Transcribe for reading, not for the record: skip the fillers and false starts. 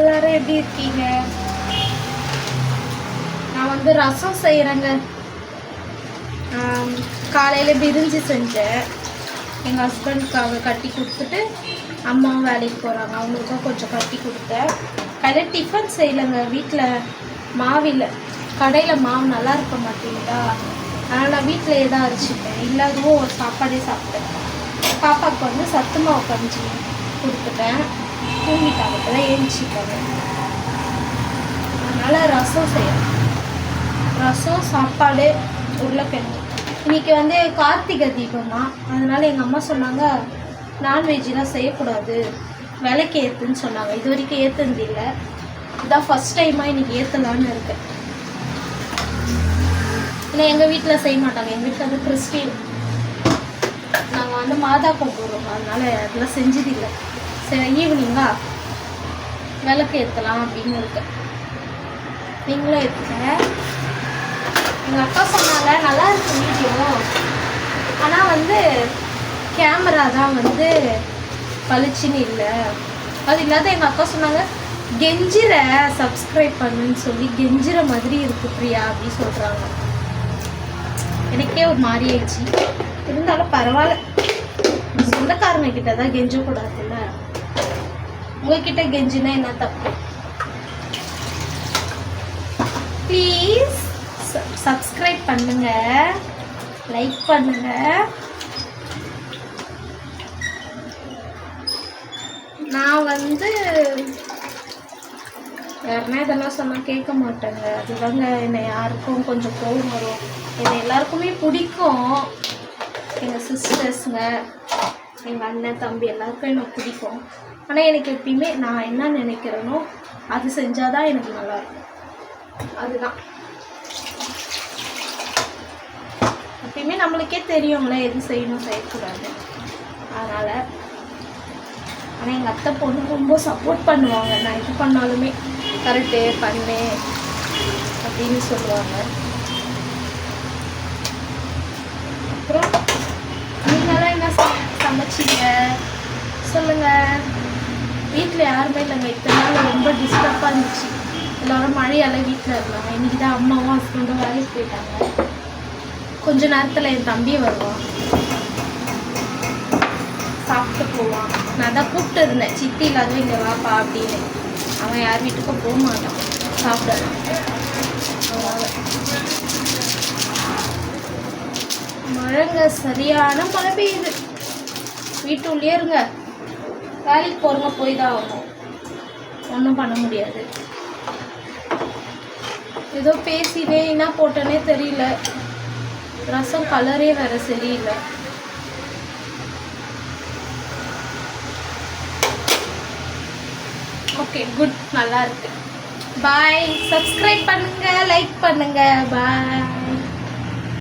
எல்லாரும் எப்படி இருக்கீங்க? நான் வந்து ரசம் செய்கிறேங்க. காலையில் பிரிஞ்சி செஞ்சேன். எங்கள் ஹஸ்பண்டுக்காக கட்டி கொடுத்துட்டு அம்மாவும் வேலைக்கு போகிறாங்க, அவங்களுக்கும் கொஞ்சம் கட்டி கொடுத்தேன். கடையில் டிஃபன் செய்யலைங்க, வீட்டில் மாவில்லை. கடையில் மாவு நல்லா இருக்க மாட்டேங்குதா, அதனால் நான் வீட்டில் தான் அரைச்சிட்டேன். இல்லாதவும் ஒரு சாப்பாடே சாப்பிட்டேன். பாப்பாவுக்கு வந்து சத்து மாவு கஞ்சி கொடுத்துட்டேன், தூங்கிட்டாங்க, இப்போ தான் ஏஞ்சிட்டாங்க. அதனால் ரசம் செய்யணும். ரசம், சாப்பாடு, உருளைக்கிழங்கு. இன்றைக்கி வந்து கார்த்திகை தீபமா, அதனால் எங்கள் அம்மா சொன்னாங்க நான்வெஜ்லாம் செய்யக்கூடாது, விலைக்கு ஏற்றுன்னு சொன்னாங்க. இது வரைக்கும் ஏற்றுனது இல்லை, இதுதான் ஃபஸ்ட் டைமாக இன்றைக்கி ஏற்றலான்னு இருக்கேன். இல்லை எங்கள் வீட்டில் செய்ய மாட்டாங்க, எங்கள் வீட்டில் வந்து கிறிஸ்டின், நாங்கள் வந்து மாதா கும்பிடுறோம், அதனால் அதெல்லாம் செஞ்சதில்லை. சரி, ஈவினிங்கா விளக்கு ஏற்றலாம் அப்படின்னு இருக்கேன். நீங்களும் ஏற்றுங்க. எங்கள் அக்கா சொன்னாங்க நல்லா இருக்கு வீடியோ, ஆனால் வந்து கேமரா தான் வந்து பளிச்சுன்னு இல்லை. அது இல்லாத எங்கள் அக்கா சொன்னாங்க கெஞ்சிர சப்ஸ்கிரைப் பண்ணுன்னு சொல்லி, கெஞ்சிர மாதிரி இருக்கு பிரியா அப்படின்னு சொல்கிறாங்க. எனக்கே ஒரு மாதிரி ஆயிடுச்சு. இருந்தாலும் பரவாயில்ல, சொந்தக்காரங்க கிட்ட தான் கெஞ்சக்கூடாதுல்ல. உங்ககிட்ட கெஞ்சினா என்ன தப்பு? ப்ளீஸ் சப்ஸ்கிரைப் பண்ணுங்க, லைக் பண்ணுங்க. நான் வந்து யாருன்னா இதெல்லாம் சொன்னால் கேட்க மாட்டேங்க. அதுதாங்க என்னை யாருக்கும் கொஞ்சம் கோவம் வரும். என்னை எல்லாருக்குமே பிடிக்கும், எங்கள் சிஸ்டர்ஸுங்க, எங்கள் அண்ணன் தம்பி எல்லாருக்கும் எனக்கு பிடிக்கும். ஆனால் எனக்கு எப்பயுமே நான் என்ன நினைக்கிறேனோ அது செஞ்சால் தான் எனக்கு நல்லாயிருக்கும். அதுதான் எப்பயுமே நம்மளுக்கே தெரியுங்களே எது செய்யணும் செய்யக்கூடாது. அதனால் ஆனால் எங்கள் அத்தை பொண்ணு ரொம்ப சப்போர்ட் பண்ணுவாங்க. நான் இது பண்ணாலுமே கரெக்டு பண்ணு அப்படின்னு சொல்லுவாங்க. அப்புறம் நீங்களாம் என்ன சமைச்சிங்க சொல்லுங்கள். வீட்டில் யாருமே இல்லைங்க, இத்தனை நாள் ரொம்ப டிஸ்டர்பாக இருந்துச்சு. எல்லோரும் மழையால் வீட்டில் இருந்தாங்க. இன்றைக்கி தான் அம்மாவும் ஹஸ்பண்டும் வேலைக்கு போயிட்டாங்க. கொஞ்ச நேரத்தில் என் தம்பி வருவான், சாப்பிட்டு போவான். நான் தான் கூப்பிட்டு இருந்தேன், சித்தி இல்லாதவன் இங்கே வாப்பா அப்படின்னு. அவன் யார் வீட்டுக்கும் போக மாட்டான் சாப்பிடலாம். மழைங்க, சரியான மழை பெய்யுது. வீட்டுள்ளே இருங்க, வேலைக்கு போகிறவங்க போய் தான் ஆகணும், ஒன்றும் பண்ண முடியாது. ஏதோ பேசினே என்ன போட்டேனே தெரியல. ரசம் கலரே வேறு சரியில்லை. ஓகே, குட், நல்லா இருக்கு. பாய். சப்ஸ்கிரைப் பண்ணுங்க, லைக் பண்ணுங்க. பாய்.